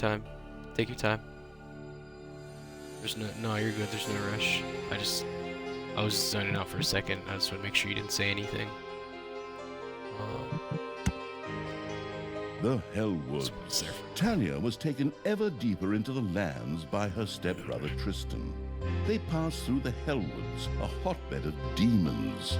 time. Take your time. There's no, you're good. There's no rush. I was zoning out for a second. I just want to make sure you didn't say anything. The Hellwoods. Talia was taken ever deeper into the lands by her stepbrother Tristan. They passed through the Hellwoods, a hotbed of demons.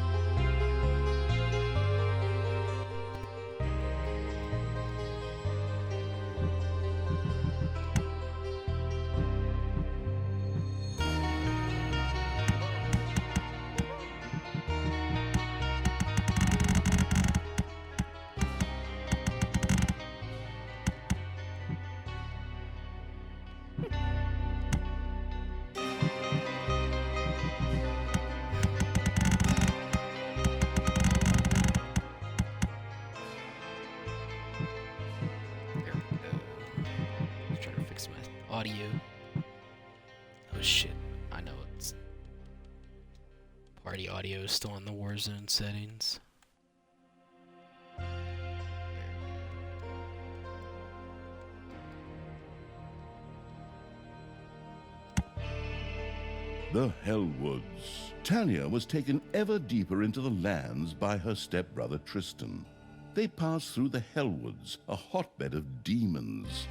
Audio. Oh shit, I know it's... Party audio is still in the Warzone settings. The Hellwoods. Talia was taken ever deeper into the lands by her stepbrother Tristan. They passed through the Hellwoods, a hotbed of demons.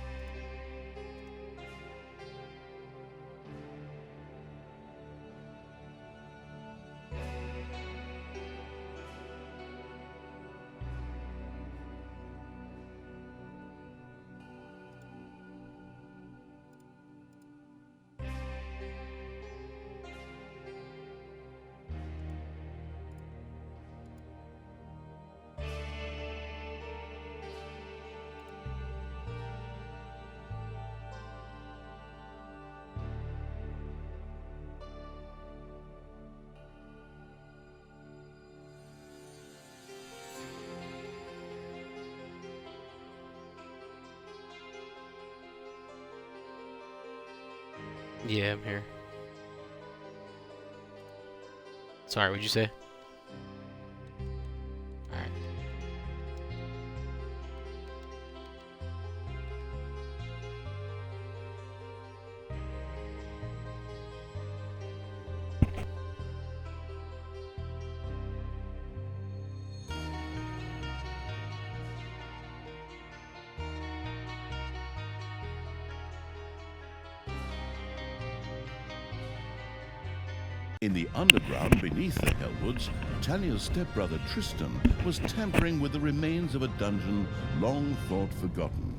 Yeah, I'm here. Sorry, what'd you say? Alright. In the underground beneath the Hellwoods, Talia's stepbrother Tristan was tampering with the remains of a dungeon long thought forgotten.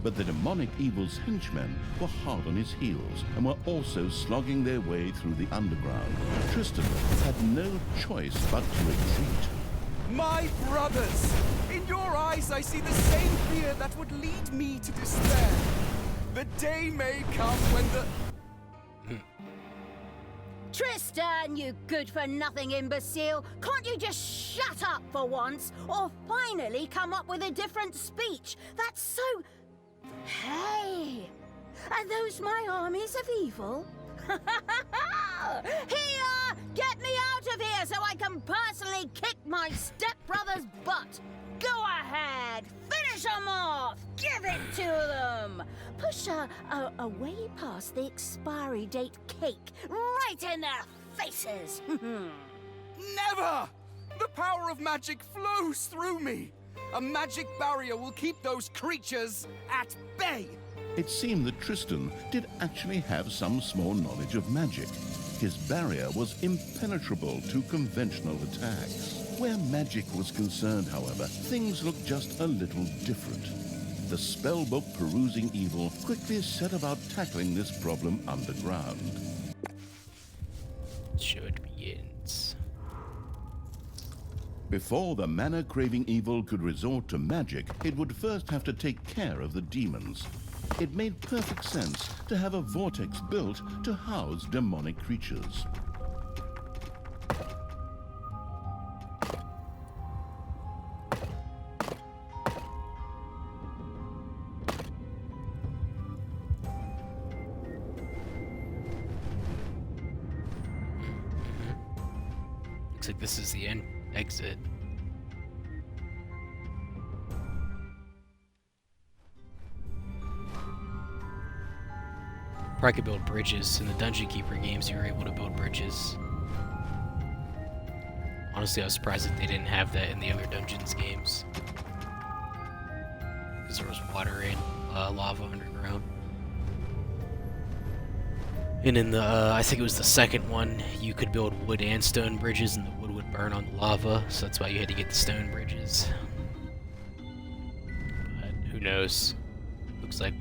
But the demonic evil's henchmen were hard on his heels and were also slogging their way through the underground. Tristan had no choice but to retreat. My brothers! In your eyes I see the same fear that would lead me to despair. The day may come when the... Tristan, you good-for-nothing imbecile! Can't you just shut up for once? Or finally come up with a different speech? That's so... Hey! Are those my armies of evil? Here! Get me out of here so I can personally kick my stepbrother's butt! Go ahead! Finish them off! Give it to them! Push her away past the expiry date cake, right in their faces! Never! The power of magic flows through me! A magic barrier will keep those creatures at bay! It seemed that Tristan did actually have some small knowledge of magic. His barrier was impenetrable to conventional attacks. Where magic was concerned, however, things looked just a little different. The spellbook perusing evil quickly set about tackling this problem underground. Show begins. Before the mana-craving evil could resort to magic, it would first have to take care of the demons. It made perfect sense to have a vortex built to house demonic creatures. Looks like this is the exit. probably could build bridges. In the Dungeon Keeper games, you were able to build bridges. Honestly, I was surprised that they didn't have that in the other Dungeons games. Because there was water and lava underground. And in the, I think it was the second one, you could build wood and stone bridges, and the wood would burn on the lava, so that's why you had to get the stone bridges. But who knows? Looks like,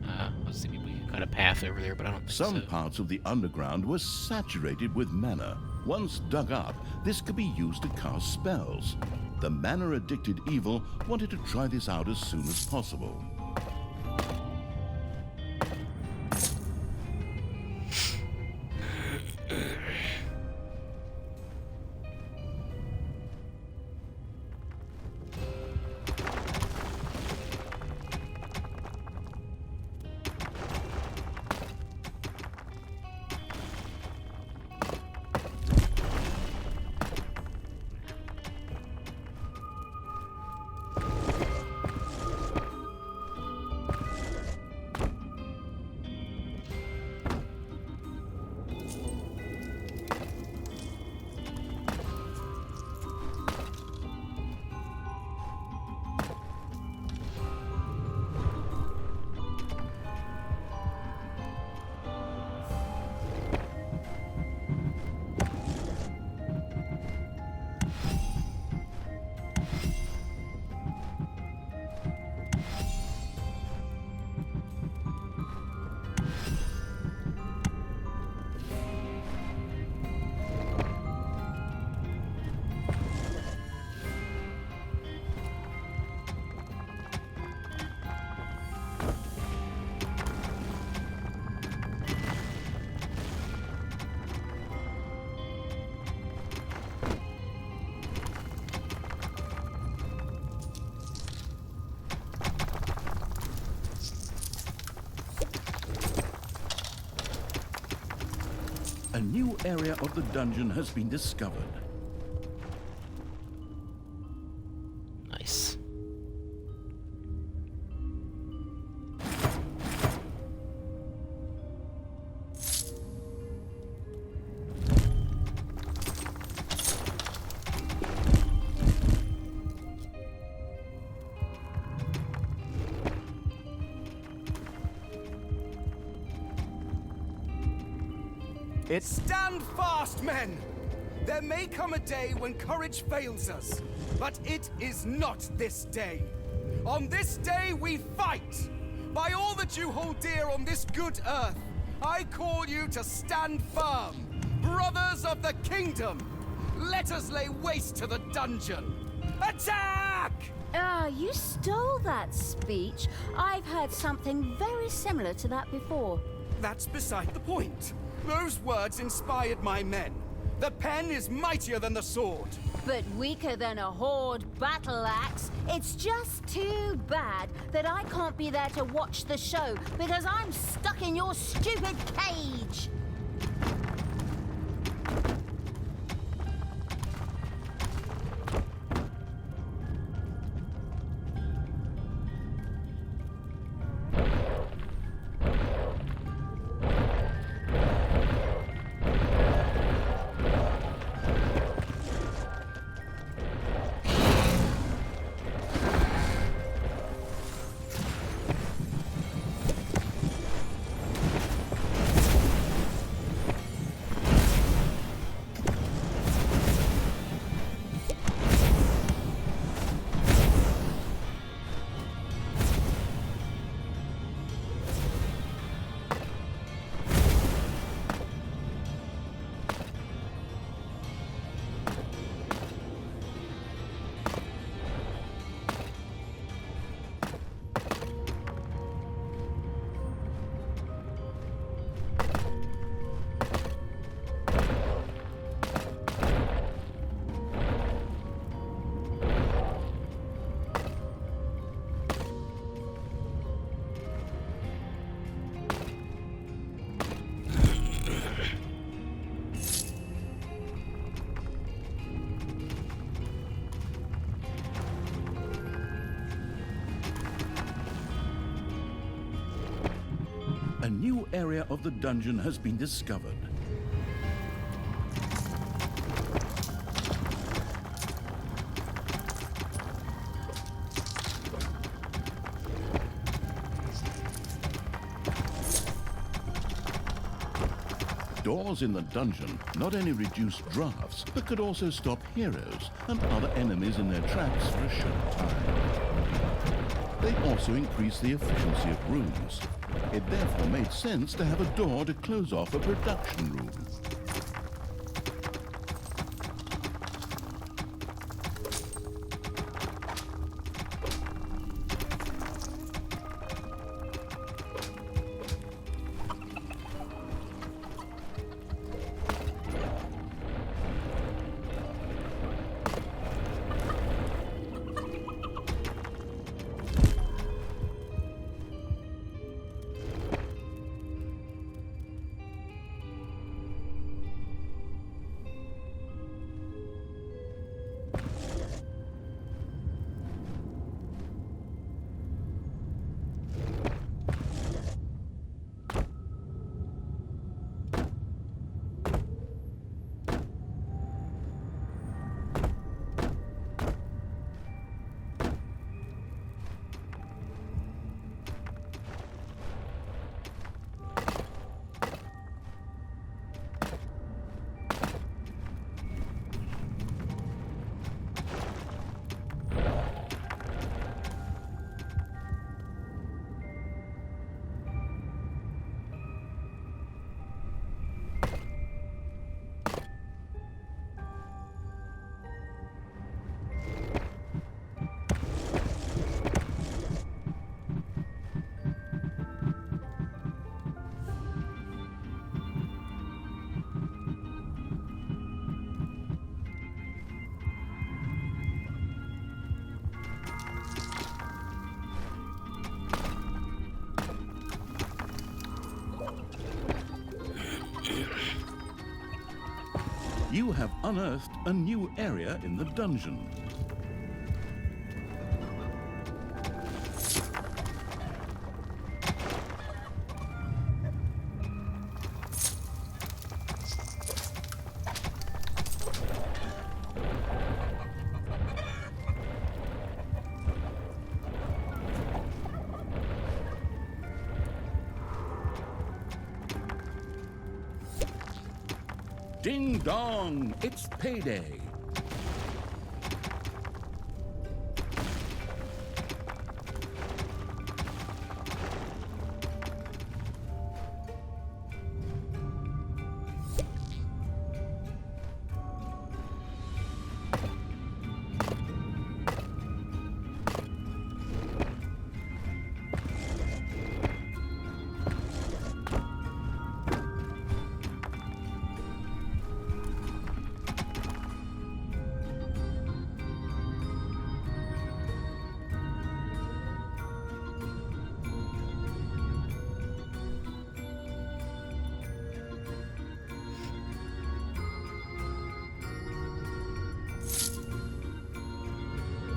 I was thinking we could cut a path over there, but I don't think Some so. parts of the underground were saturated with mana. Once dug up, this could be used to cast spells. The mana-addicted evil wanted to try this out as soon as possible. A new area of the dungeon has been discovered. Nice. Stand fast, men! There may come a day when courage fails us, but it is not this day. On this day we fight! By all that you hold dear on this good earth, I call you to stand firm! Brothers of the kingdom! Let us lay waste to the dungeon! Attack! Ah, you stole that speech. I've heard something very similar to that before. That's beside the point. Those words inspired my men. The pen is mightier than the sword. But weaker than a horde battle axe. It's just too bad that I can't be there to watch the show because I'm stuck in your stupid cage. A new area of the dungeon has been discovered. Doors in the dungeon not only reduce drafts, but could also stop heroes and other enemies in their tracks for a short time. They also increase the efficiency of rooms. It therefore made sense to have a door to close off a production room. You have unearthed a new area in the dungeon. Ding dong, it's payday.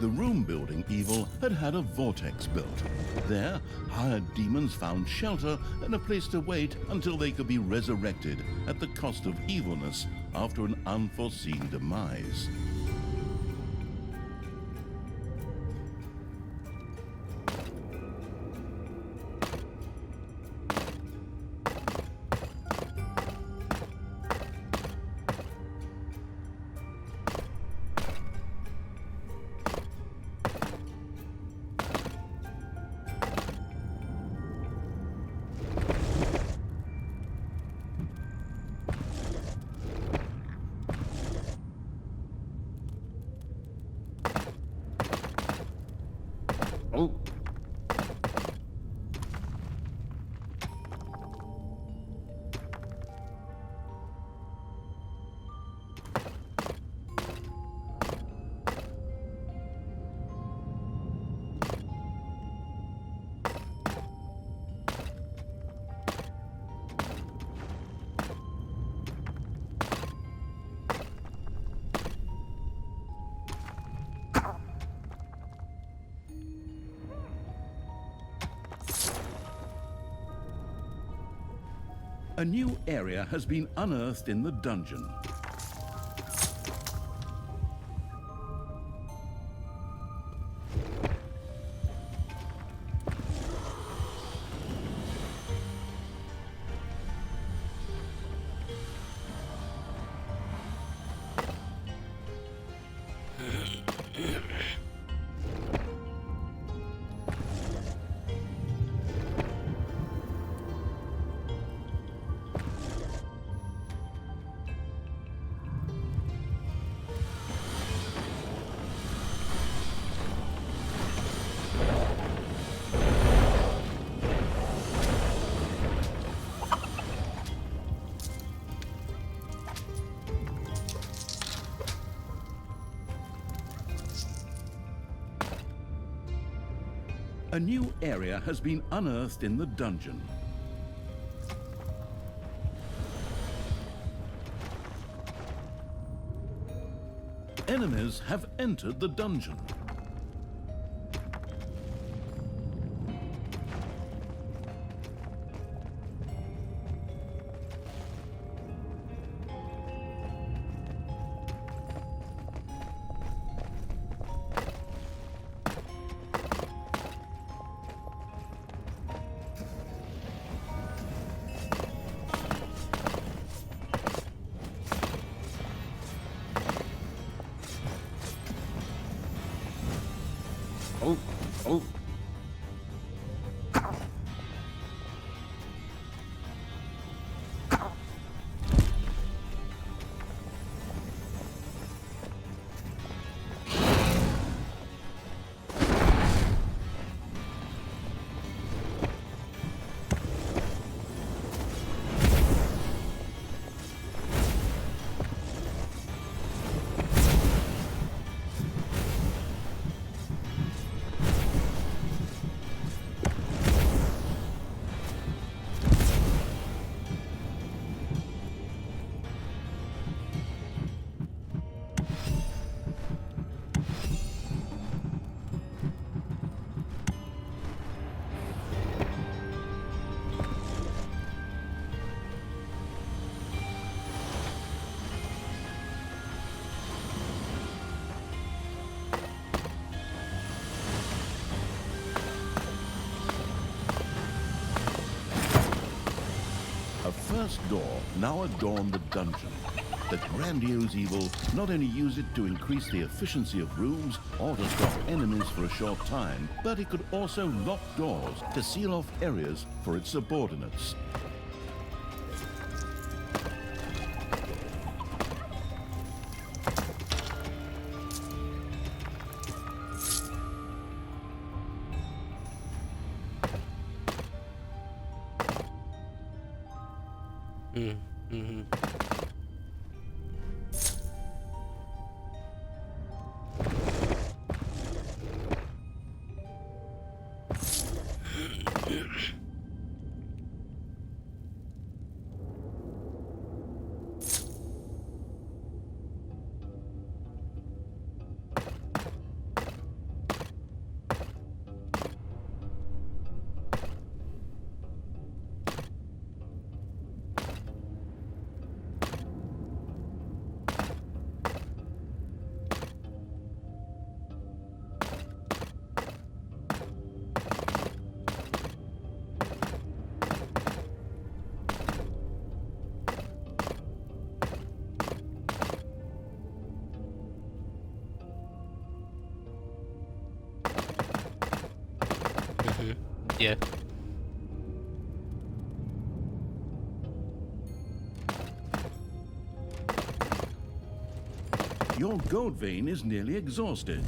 The room-building evil had had a vortex built. There, hired demons found shelter and a place to wait until they could be resurrected at the cost of evilness after an unforeseen demise. A new area has been unearthed in the dungeon. A new area has been unearthed in the dungeon. Enemies have entered the dungeon. Oh, oh. A first door now adorned the dungeon. The grandiose evil not only used it to increase the efficiency of rooms or to stop enemies for a short time, but it could also lock doors to seal off areas for its subordinates. Yeah. Your gold vein is nearly exhausted.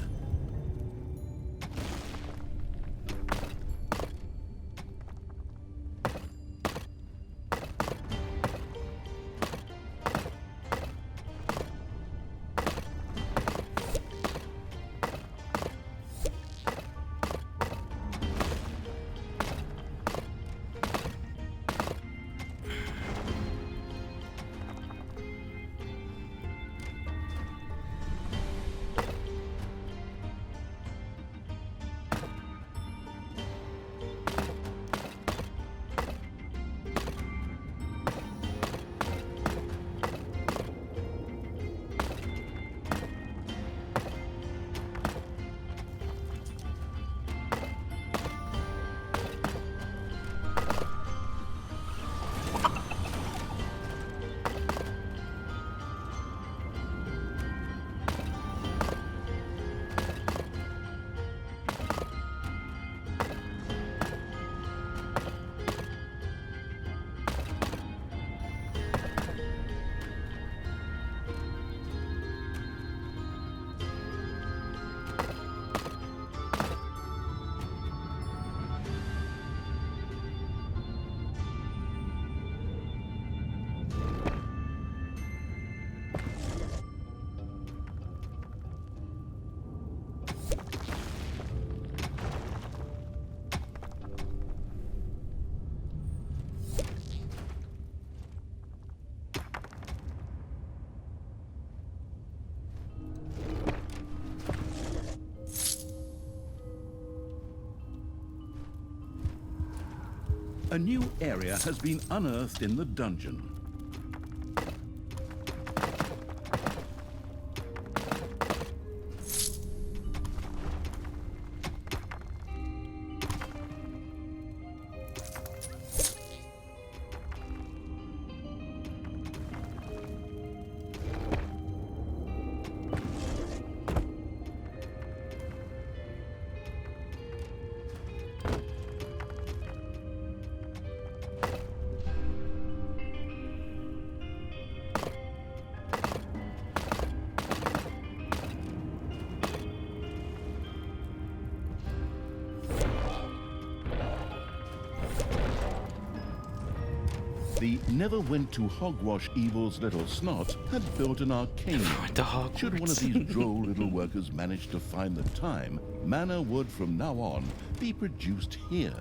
A new area has been unearthed in the dungeon. The never went to hogwash evil's little snot had built an arcanium. Went to Hogwarts. Should one of these droll little workers manage to find the time, mana would from now on be produced here.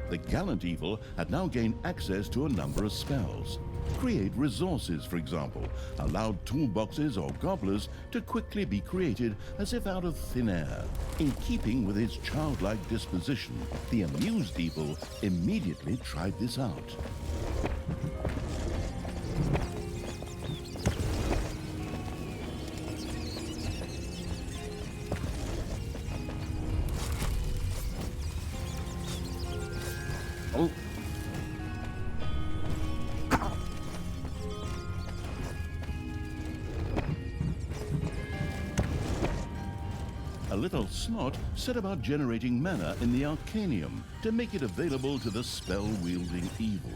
The gallant evil had now gained access to a number of spells. Create resources, for example, allowed toolboxes or gobblers to quickly be created as if out of thin air. In keeping with his childlike disposition, the amused evil immediately tried this out. Oh. A little snot set about generating mana in the Arcanium to make it available to the spell-wielding evil.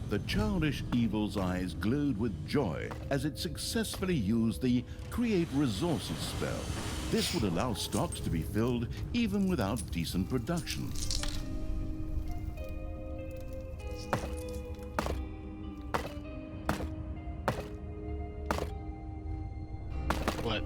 The childish evil's eyes glowed with joy as it successfully used the Create Resources spell. This would allow stocks to be filled even without decent production. What?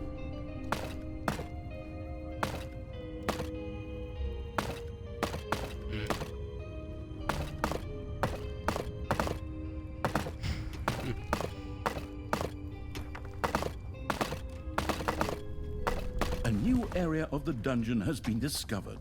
A new area of the dungeon has been discovered.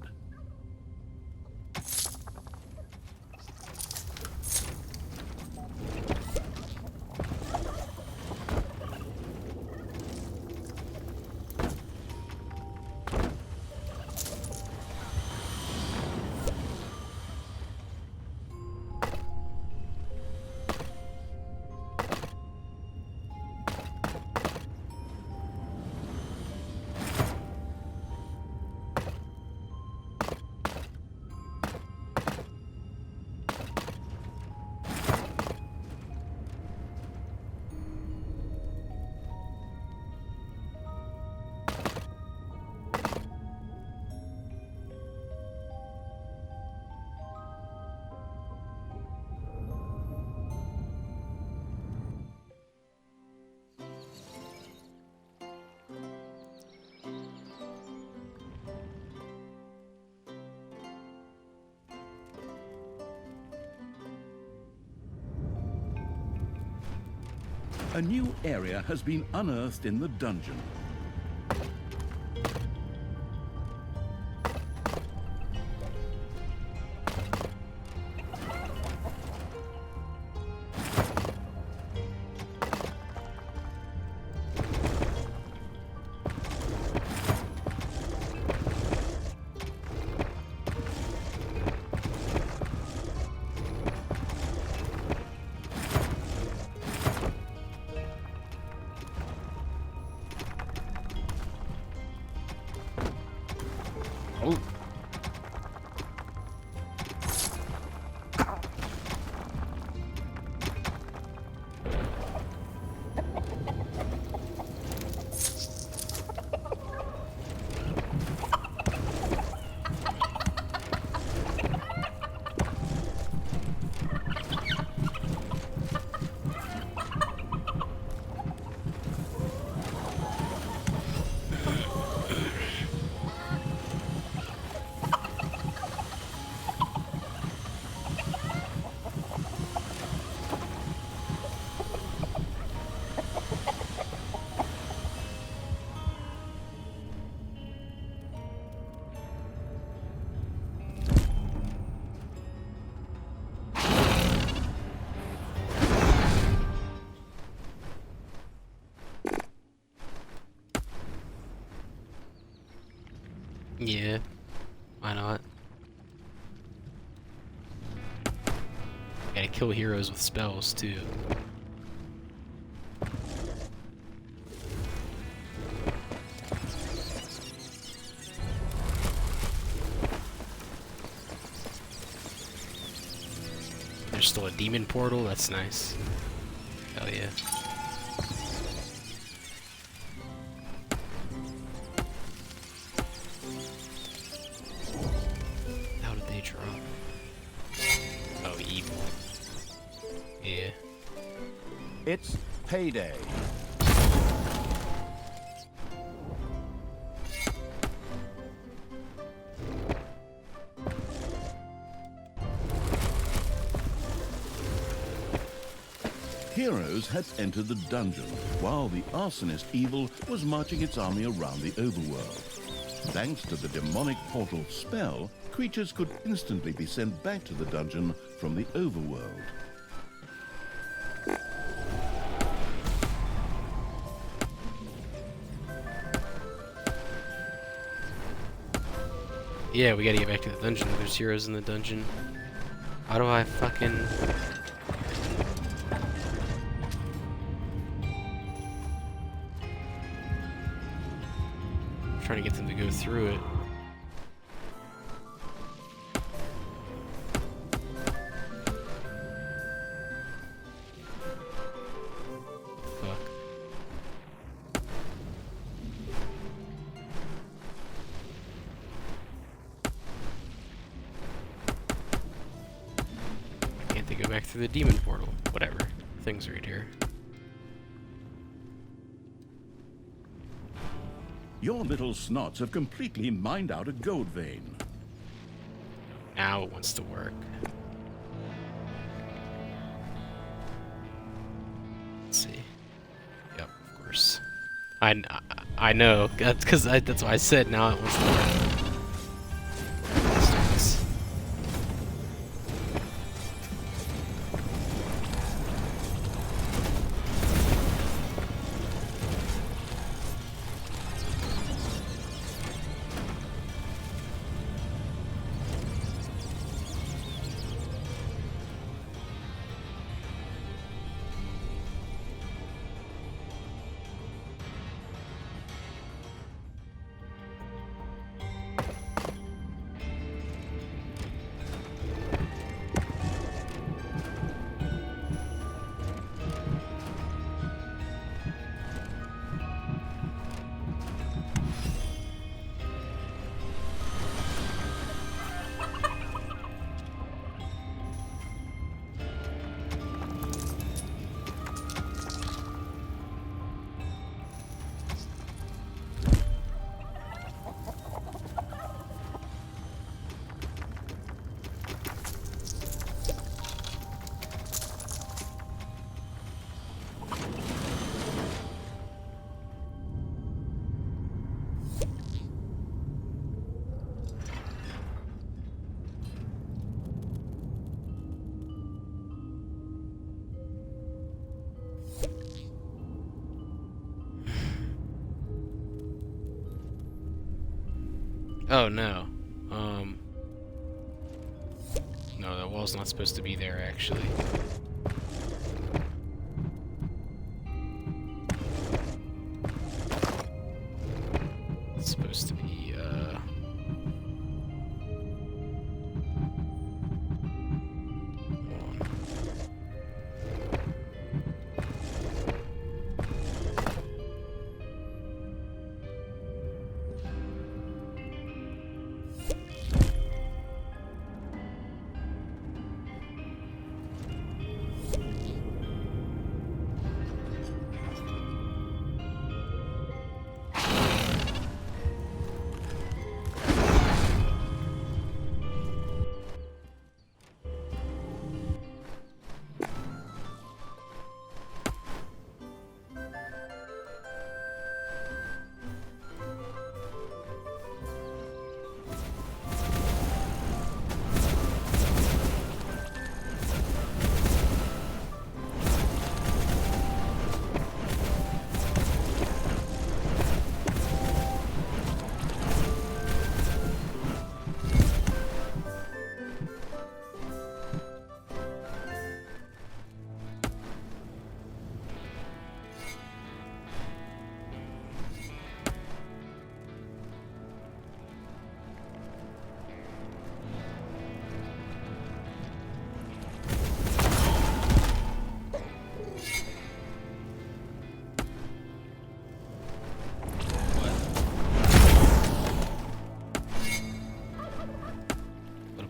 A new area has been unearthed in the dungeon. Oh. Yeah, why not? Gotta kill heroes with spells too. There's still a demon portal, that's nice. Hell yeah. How did they drop? Oh, evil. Yeah. It's payday. Heroes had entered the dungeon, while the arsonist evil was marching its army around the overworld. Thanks to the demonic portal spell, creatures could instantly be sent back to the dungeon from the overworld. Yeah, we gotta get back to the dungeon. There's heroes in the dungeon. How do I fucking... trying to get them to go through it. Fuck. Can't they go back through the demon portal? Whatever. Thing's right here. Your little snots have completely mined out a gold vein. Now it wants to work. Let's see. Yep, of course. I know. That's why I said now it wants to work. Oh no. No, that wall's not supposed to be there actually. It's supposed to be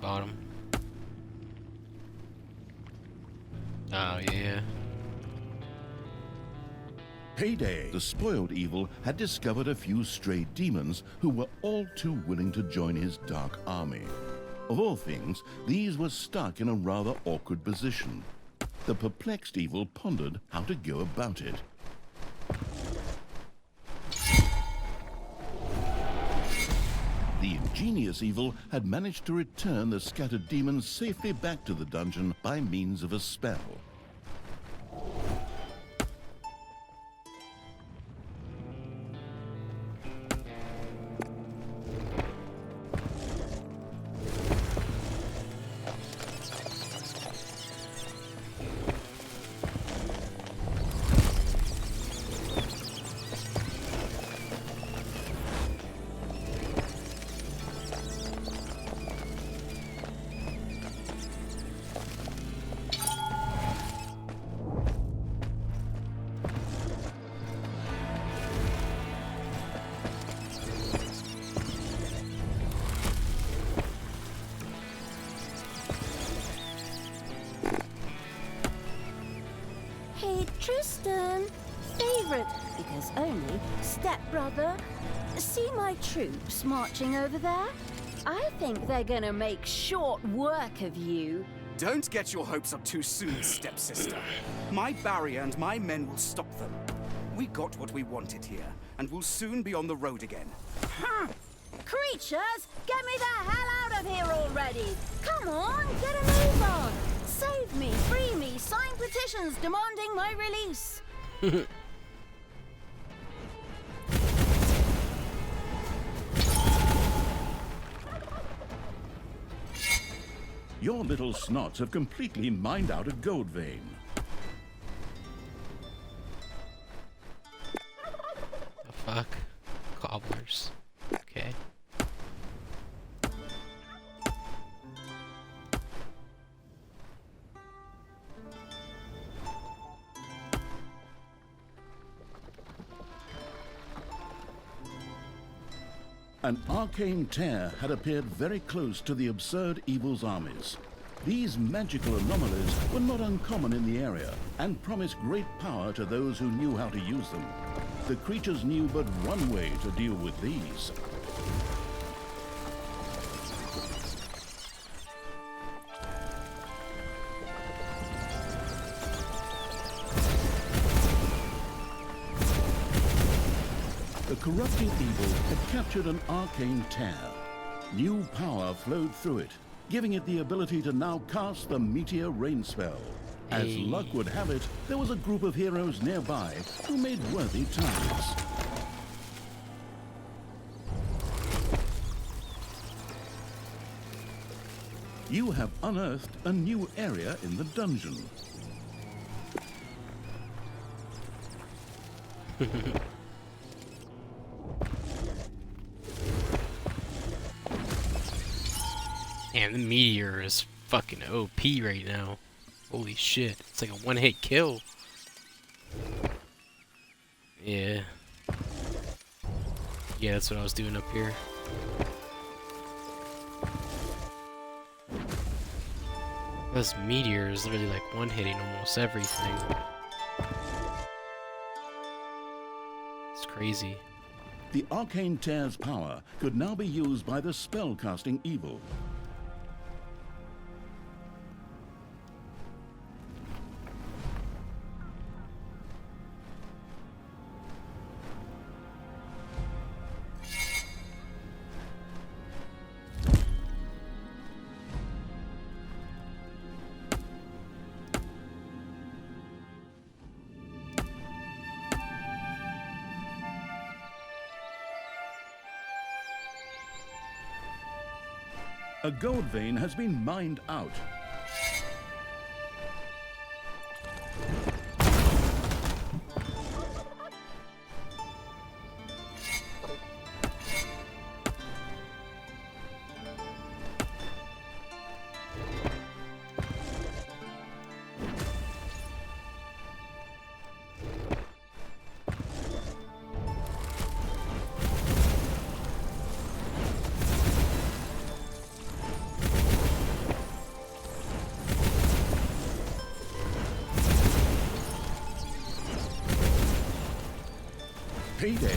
bottom. Oh, yeah. Payday, the spoiled evil, had discovered a few stray demons who were all too willing to join his dark army. Of all things, these were stuck in a rather awkward position. The perplexed evil pondered how to go about it. The ingenious evil had managed to return the scattered demons safely back to the dungeon by means of a spell. Hey, Tristan. Favorite, because only stepbrother. See my troops marching over there? I think they're gonna make short work of you. Don't get your hopes up too soon, stepsister. My barrier and my men will stop them. We got what we wanted here, and we'll soon be on the road again. Creatures, get me the hell out of here already! Come on, get a move on! Save me, free me, sign petitions demanding my release! Your little snots have completely mined out a gold vein. The fuck? Cobblers. Okay. An arcane tear had appeared very close to the absurd evil's armies. These magical anomalies were not uncommon in the area and promised great power to those who knew how to use them. The creatures knew but one way to deal with these. The corrupting evil had captured an arcane tear. New power flowed through it, giving it the ability to now cast the meteor rain spell. As Hey. luck would have it, there was a group of heroes nearby who made worthy targets. You have unearthed a new area in the dungeon. Damn, the meteor is fucking OP right now. Holy shit. It's like a one-hit kill. Yeah. Yeah, that's what I was doing up here. This meteor is literally like one-hitting almost everything. It's crazy. The arcane tear's power could now be used by the spell-casting evil. A gold vein has been mined out. payday.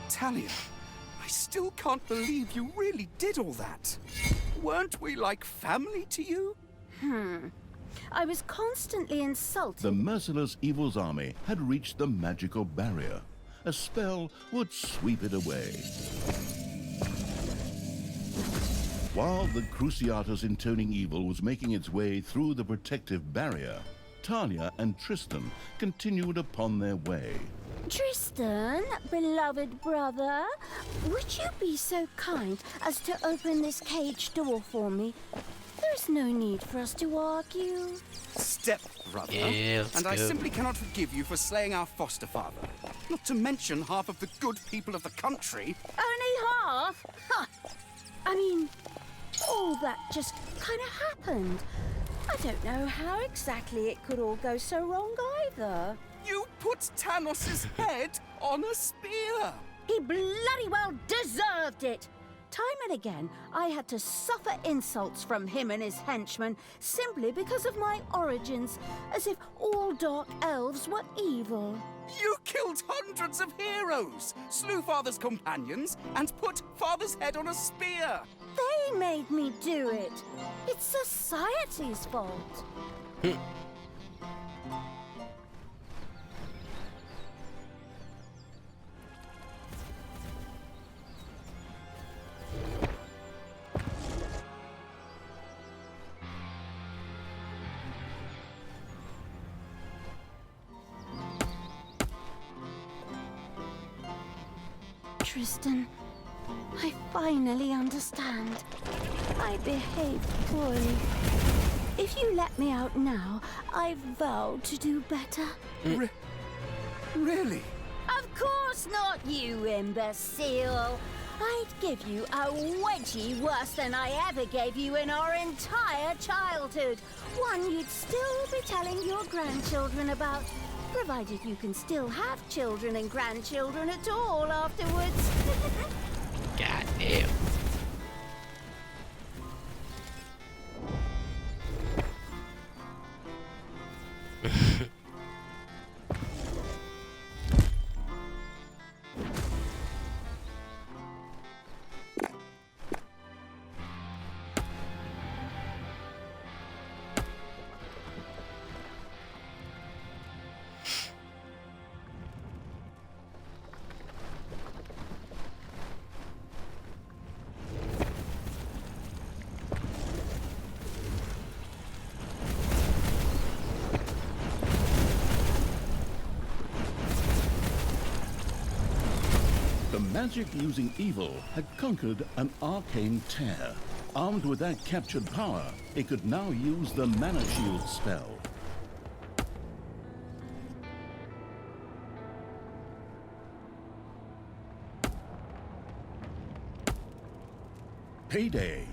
Talia, I still can't believe you really did all that. Weren't we like family to you? I was constantly insulted. The merciless evil's army had reached the magical barrier. A spell would sweep it away. While the Cruciatus intoning evil was making its way through the protective barrier, Talia and Tristan continued upon their way. Tristan, beloved brother, would you be so kind as to open this cage door for me? There's no need for us to argue. Step-brother. Yeah, let's and I go. simply cannot forgive you for slaying our foster father. Not to mention half of the good people of the country. Only half? Ha! I mean, all that just kind of happened. I don't know how exactly it could all go so wrong either. You put Tanos's head on a spear. He bloody well deserved it. Time and again, I had to suffer insults from him and his henchmen simply because of my origins, as if all dark elves were evil. You killed hundreds of heroes, slew Father's companions, and put Father's head on a spear. They made me do it. It's society's fault. Tristan, I finally understand. I behaved poorly. If you let me out now, I vow to do better. Really? Of course not, you imbecile. I'd give you a wedgie worse than I ever gave you in our entire childhood. One you'd still be telling your grandchildren about. Provided you can still have children and grandchildren at all afterwards. God damn. The magic using evil had conquered an arcane tear. Armed with that captured power, it could now use the Mana Shield spell. Payday.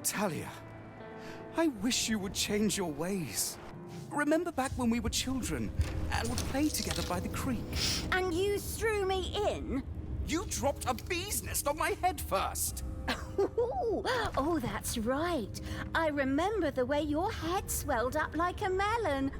Talia, I wish you would change your ways. Remember back when we were children and would play together by the creek? And you threw me in? You dropped a bee's nest on my head first. Oh, that's right. I remember the way your head swelled up like a melon.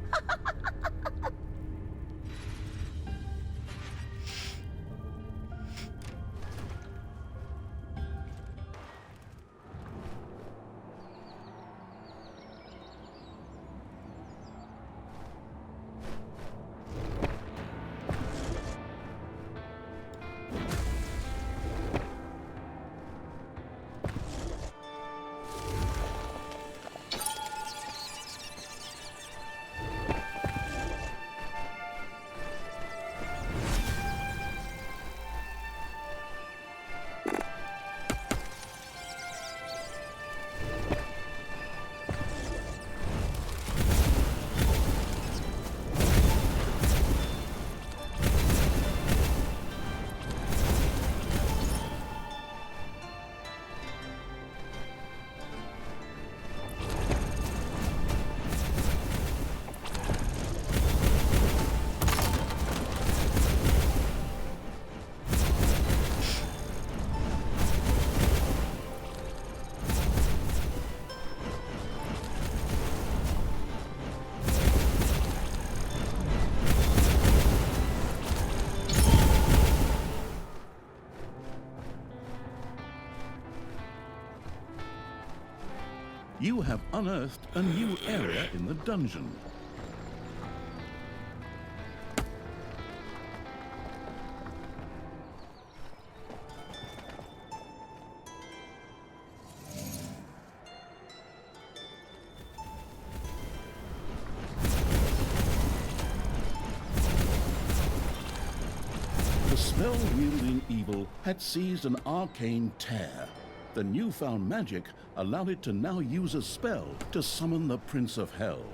You have unearthed a new area in the dungeon. The spell-wielding evil had seized an arcane tear. The newfound magic allowed it to now use a spell to summon the Prince of Hell.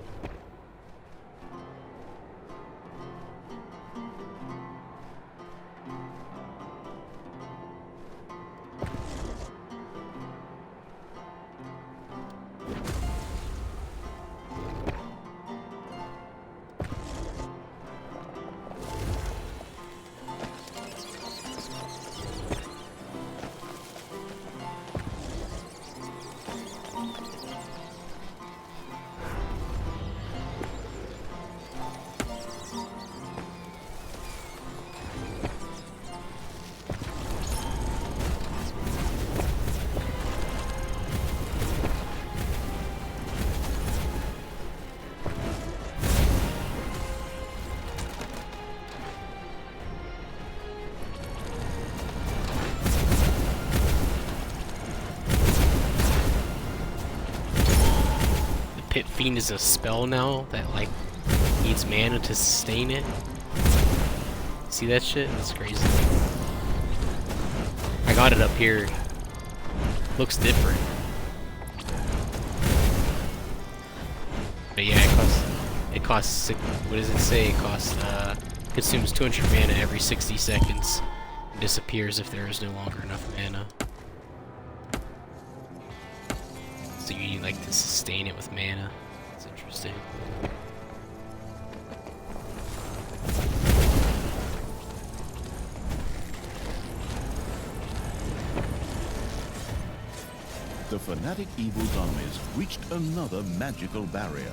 Pit Fiend is a spell now that like needs mana to sustain it. See that shit? That's crazy. I got it up here. Looks different. But yeah, it costs what does it say? It costs consumes 200 mana every 60 seconds. And disappears if there is no longer enough mana. So you need like to sustain it with mana. It's interesting. The fanatic evil's armies reached another magical barrier.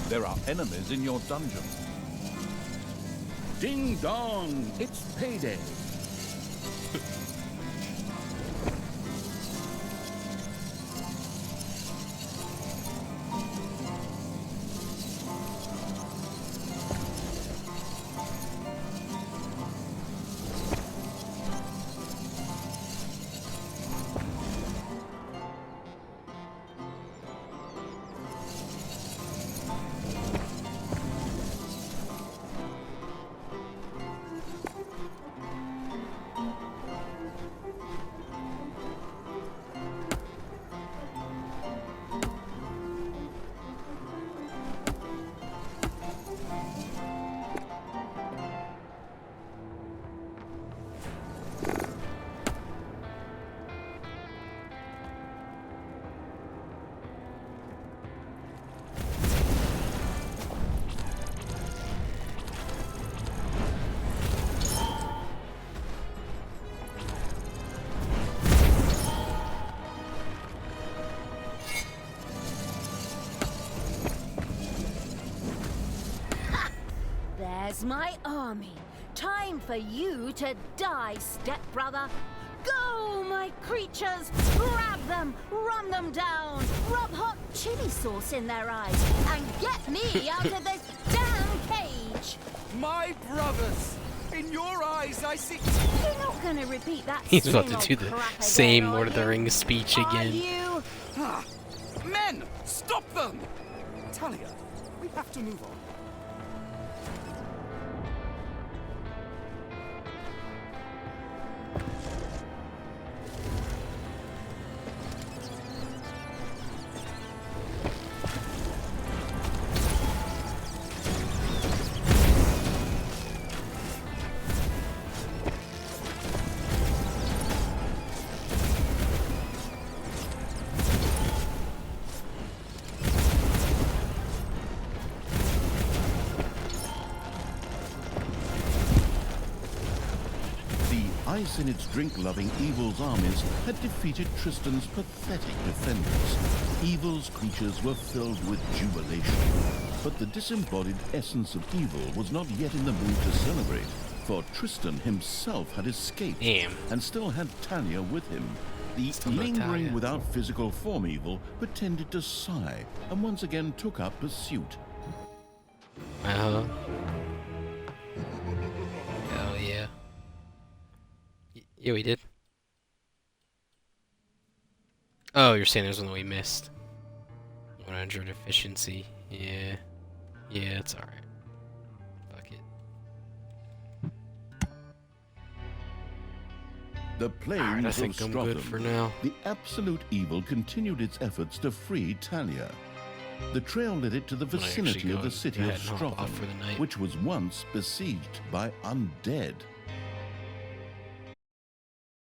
There are enemies in your dungeon. Ding dong, it's payday. There's my army. Time for you to die, stepbrother. Go, my creatures! Grab them, run them down, rub hot chili sauce in their eyes, and get me out of this damn cage! My brothers! In your eyes, I see. You're not gonna repeat that. He's about to same do old the crap again, same are Lord of the you? Rings speech Are again. you? Ah, men, stop them! Talia, we have to move on. Ice in its drink-loving Evil's armies had defeated Tristan's pathetic defenders. Evil's creatures were filled with jubilation. But the disembodied essence of Evil was not yet in the mood to celebrate, for Tristan himself had escaped Damn. and still had Talia with him. The Still no lingering Talia. without physical form Evil pretended to sigh and once again took up pursuit. Uh-huh. Hell yeah. Yeah, we did. Oh, you're saying there's one that we missed. 100 efficiency. Yeah. Yeah, it's alright. Fuck it. The Alright, plains I of think I'm good Strotham, for now. the absolute Evil continued its efforts to free Talia. The trail led it to the I'm actually vicinity of going the city ahead of and hop off Strotham, for the night. which was once besieged by undead.